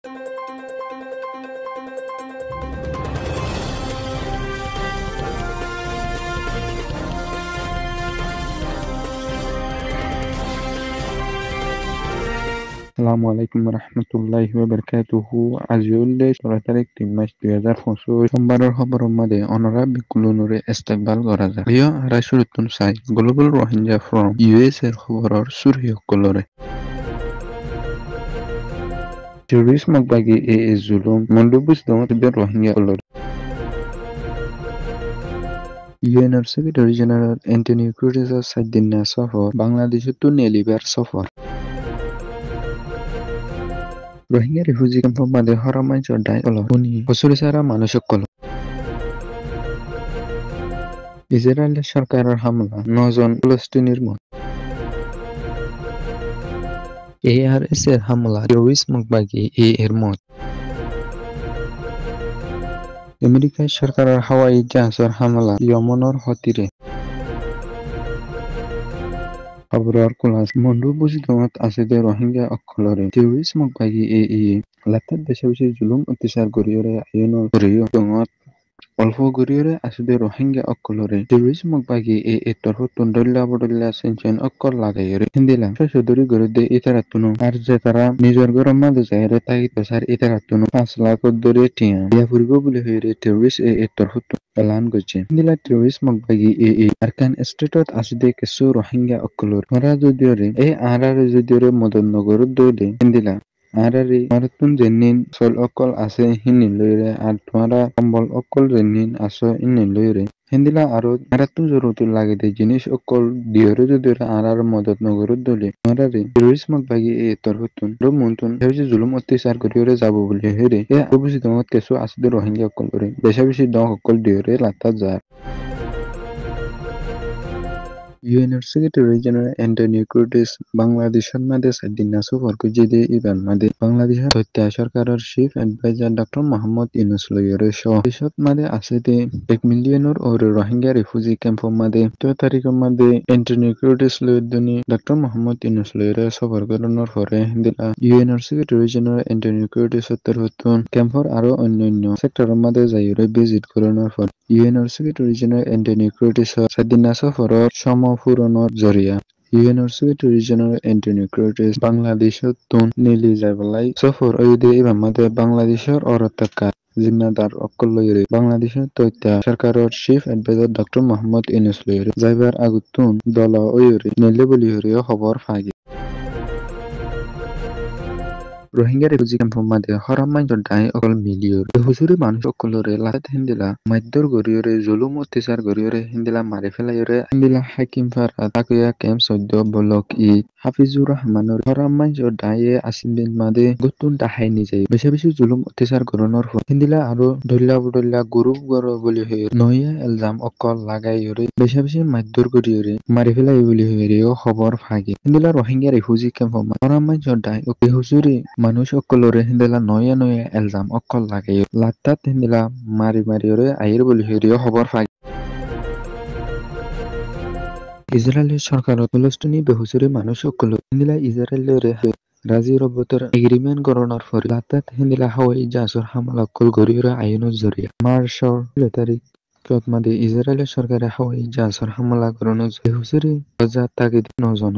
আসসালামু আলাইকুম রহমতুল্লাহি ওয়া বারাকাতুহু। আজি উল্লে 16 তারিখ 3 মাস 2025 সোমবাৰৰ খবৰৰ মাঝে অনৰা বিকুলুনুৰে ইস্তেকবাল কৰা যায়। প্ৰিয় ৰাইচুৰুতুন চাই গ্লোবেল ৰোহিংগ্যা ফ্ৰম US এৰ খবৰৰ চুৰহিসকলৰে টেৰৰিজমক বাগি জুলুম মণ্ডবুজ দঙত ৰোহিংগ্যা কলৰ ইউএনৰ সেক্রেটারি জেনারেল এন্টনিও গুটেৰেছৰ 7 দিনীয়া সফৰ বাংলাদেশতো নেলিবাৰ সফৰ রোহিঙ্গা রিফিউজি ক্যাম্পের মাঝে হরমাইজর দায় হল উনি বছরিসারা মানুষ সকল ইসরায়েলের সরকারের হামলা 9 জন ফিলিস্তিনির মত ARS এর হামলা টেররিস্ট মুখবাগী এর মত আমেরিকার সরকারের হাওয়াই জাহাজের হামলা ইয়মনের হতিরে খবরের কুলাস মন্ডু বুঝিদমত আছে যে রোহিঙ্গা অকলরে টেররিস্ট মুখবাগী লাতার বেশি বেশি জুলুম অত্যাচার করিয়রে আয়নর করিয় দঙত অল্প গরিয়রে আসলে রোহিঙ্গা অকলরে টেররিস্ট মুখবাগী তরফতুন দল্লা বদল্লা সেনচেন অকল লাগাইরে হিন্দিলা সদরি গরুদে ইতারাতুনো আর যে তারা নিজের গরম মাঝে যাইরে তাই পেশার ইতারাতুনো 5 লাখ দরে টিয়া ইয়া ফুরিব বলে হইরে টেররিস্ট তরফতুন এলান করছে হিন্দিলা টেররিস্ট মুখবাগী আরকান স্টেটত আসলে কিছু রোহিঙ্গা অকলর ওরা যদিওরে আর যদিওরে মদন নগর দইলে হিন্দিলা আরারি মারাতুন জেনিন sol অকল আছে হিনি লইরে আর তোমারা কম্বল অকল জেনিন আসো ইনি লইরে হিন্দিলা আরো মারাতুন জরুরতুল লাগে দে জিনিস অকল দিয়রে যদি আর মদত নগরত দলে মারারি টেররিস্ট বাগি তরফতুন মন্তুন হেউজি জুলুম অত্যাচার করিয়রে যাব বলে হেরে অবশ্যই তোমার কেসু আসলে রোহিঙ্গা অকল করে বেশা বেশি দং অকল দিয়রে লাতা যায় ইউএনের সেক্রেটারি জেনারেল অ্যান্টনিও গুটেরেস বাংলাদেশের মাঝে 7 দিনীয়া সফর করছে ইবান মাঝে বাংলাদেশের তথ্য সরকারের chief adviser doctor Mohammad Yunus লইরে সহ দেশত মাঝে আছে 1 মিলিয়নের ওরে রোহিঙ্গা রিফিউজি ক্যাম্পের মাঝে 3 তারিখের মাঝে অ্যান্টনিও গুটেরেস লইদনি ডক্টর মোহাম্মদ ইউনূস লইরে সফর করানোর পরে দিলা ইউএনের সেক্রেটারি জেনারেল অ্যান্টনিও গুটেরেস তরফতুন ক্যাম্পের আরো অন্যান্য সেক্টরের মাঝে যাইরে ভিজিট করানোর পর ইউএনের সেক্রেটারি জেনারেল অ্যান্টনিও গুটেরেসের 7 দিনীয়া সফরের সমপূরণের জরিয়া ইউএনের সেক্রেটারি জেনারেল অ্যান্টনিও গুটেরেস বাংলাদেশতুন নেলি যাইবলাই সফর ওইদে এবার মাঝে বাংলাদেশের অরতাকার জিম্মাদার অকল লইরে বাংলাদেশের তথ্য সরকারের chief adviser doctor Mohammad Yunus লইরে যাইবার আগুতুন দল ওইরে নেলে বলি হরিয় খবর ফাগি রোহিঙ্গা রিফিউজি ক্যাম্পের মাঝে হরমাইজর দায় অকল মিলিয়র হুজুরি মানুষ অকলরে লাত হিন্দিলা মাধ্যর গরিয়রে জুলুম অত্যাচার গরিয়রে হিন্দিলা মারি ফেলাইরে হিন্দিলা হাকিম ফারা তাকুয়া ক্যাম্প 14 বলক হাফিজুর রহমানের হরমাইজর দায়ে আসিবিন মাঝে গুতুন তাহাই নিজে বেশি বেশি জুলুম অত্যাচার গরনের ফল হিন্দিলা আরো ধরলা বদল্লা গ্রুপ গর বলি হয়ে নয়া এলজাম অকল লাগাইরে বেশি বেশি মাধ্যর গরিয়রে মারি ফেলাই বলি হয়ে খবর ফাগি হিন্দিলা রোহিঙ্গা রিফিউজি ক্যাম্পের মাঝে হরমাইজর দায় হুজুরি মানুষ অকলরে হিন্দিলা নয়া নয়া এলজাম অকল লাগে লাত্তাত হিন্দিলা মারি মারিয়রে আইর বলি হইরিও খবর ফাই ইসরায়েলের সরকার ফিলিস্তিনি বেহুসুরি মানুষ অকল হিন্দিলা ইসরায়েলের রাজি রব্বতের এগ্রিমেন্ট গড়নের পর লাত্তাত হিন্দিলা হাওয়াই জাহাজের হামলা অকল গরিয়রে আইনের জরিয়া মার্চর 16 তারিখ মাঝে ইসরায়েলের সরকারের হাওয়াই জাহাজের হামলা গড়নের বেহুসুরি বাজার তাগিদ 9 জন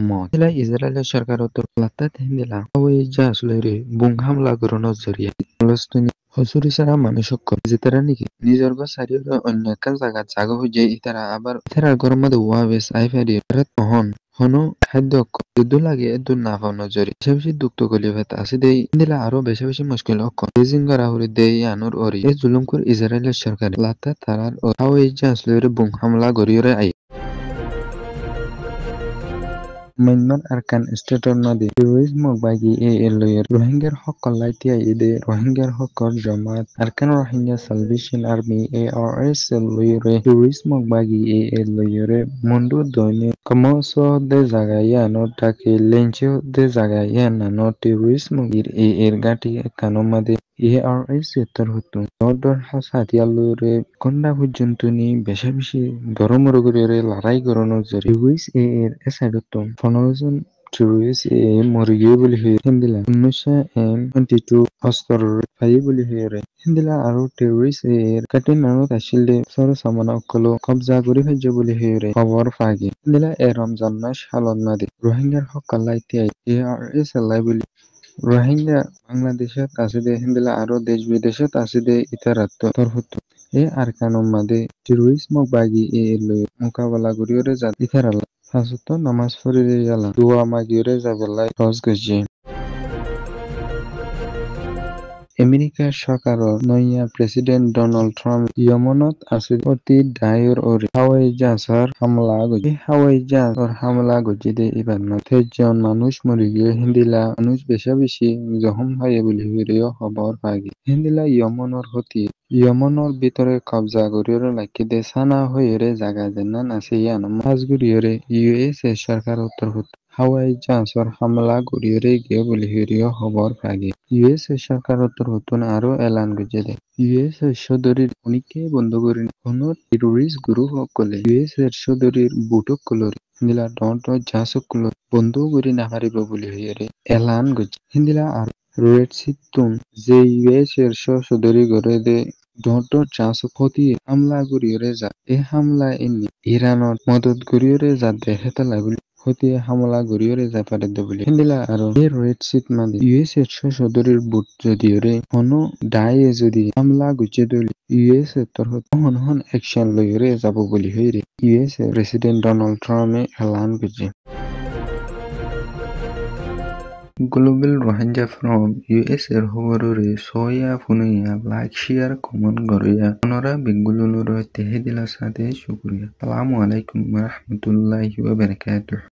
মত ইসরায়েলের সরকারত লাত্তাত হিন্দিলা হাওয়াই জাহাজ লইরে বুং হামলা গড়নের জরিয়া ফিলিস্তিনি হসুরি সারা মানুষ অকল যে তারা নাকি নিজের ঘর সারিয়ে অন্য একটা জায়গা হয়ে যায় ইতারা আবার ইতারা গরম মধ্যে ওয়াবেস আইফারি মহন হনো খাদ্য যুদ্ধ লাগে দূর না পাওয়ানো জরি বেশি বেশি দুঃখ গলি ভেতা আছে দেই দিলা আরো বেশি বেশি মুশকিল অকল বেজিং করা হরি দেই আনুর ওরি এই জুলুম কর ইসরায়েলের সরকার লাতা তারার হাওয়াই জাহাজ লইরে বুং হামলা গড়িয়ে আই Myanmar Arkan State'র মাঝে টেররিস্ট মুখবাগী লইয়ের রোহিঙ্গার হক লাইতিয়া ঈদে রোহিঙ্গার হকর জমাত Arakan Rohingya salvation army ARS লইরে টেররিস্ট মুখবাগী লইরে মুন্ডু দৈনে কমস দে জাগাইয়া নো তাকে লেঞ্চে দে জাগাইয়া নানো টেররিস্ট মুগির এর গাটি কানো মাঝে ARS তরফতুন নর্দর হাসাতিয়া লইরে কন্ডা পর্যন্ত নি বেশি বেশি গরম রগরে লড়াই করানোর জরি টেররিস্ট এর এসাইডতুন 15 জন terrorist moriye boli hoye hindila 1922 অস্ত্ৰৰ ভাই বুলি হেৰে হিন্দিলা আৰু terrorist কাটিন নানত আছিলে সৰ সামনা অকলো কব্জা কৰি ফাজ্য বুলি হেৰে খবৰ ফাগি হিন্দিলা ৰমজান মাস হালত মাদি রোহিঙ্গার হকাল্লা ইতিয়াই ARS লাই বুলি রোহিঙ্গা বাংলাদেশত আছে দে হিন্দিলা আৰু দেশ বিদেশত আছে দে ইতারাত তরফত আরকানুম মাদে terrorism বাগি লৈ মোকাবেলা করিয়রে যা ইতারালা ফাসুত নামাজ পড়িরে ইয়ালা দোয়া মাগিয়রে যাবেলাই রস গজি আমেরিকা সরকারের নয়া প্রেসিডেন্ট ডোনাল্ড ট্রাম্প ইয়মনত আছে অতি দায়র ওরে হাওয়াই জাহাজের হামলা গজি হাওয়াই জাহাজের হামলা গজি দে এবার না 13 জন মানুষ মরে গিয়ে হিন্দিলা মানুষ বেশি জখম হয় বলে হইরেও খবর পাগি হিন্দিলা ইয়মনের হতি ইয়মনের ভিতরে কবজা করিয়রে লাকি দে সানা হইরে জায়গা জেনান আছে ইয়ান মাস গুরিয়রে USA সরকার উত্তর হাওয়াই জাহাজের হামলা করিয়রে গিয়ে বলে হইরেও খবর পাগি USA সরকার উত্তর হতুন আরো এলান গজে দে US সদরীর অনেকে বন্ধ করে কোনো টেরোরিস্ট গ্রুপ সকলে US সদরীর বুটক কলর হিন্দিলা ডন্ট জাহাজক কলর বন্ধ করে নাহারিব বলে হইরে এলান গজে হিন্দিলা আর রেড সিতুন যে US সদরী করে দে ডন্ট জাহাজক হতি হামলা করিয়রে যা এই হামলা এনে ইরানত মদত করিয়রে যা দেখে লাগলি হতে হামলা গড়িয়রে যায় পারে বলে হিন্দিলা আৰু এই রেড সিট মানে US সদরীর বুট যদি রে হনো ডায়ে যদি হামলা গুজে দলি US তরফত হন অ্যাকশন লইরে যাব বলি হইরে US প্রেসিডেন্ট ডোনাল্ড ট্রাম্পে এলান গুজে গ্লোবাল রোহিঙ্গা ফ্রম US এর খবররে সয়া ফুনুয়া লাইক শেয়ার কমেন্ট গরিয়া ওনরা বেঙ্গুলুনুর তেহেদিলা সাথে শুকরিয়া আসসালামু আলাইকুম ওয়া রাহমাতুল্লাহি ওয়া বারাকাতুহু।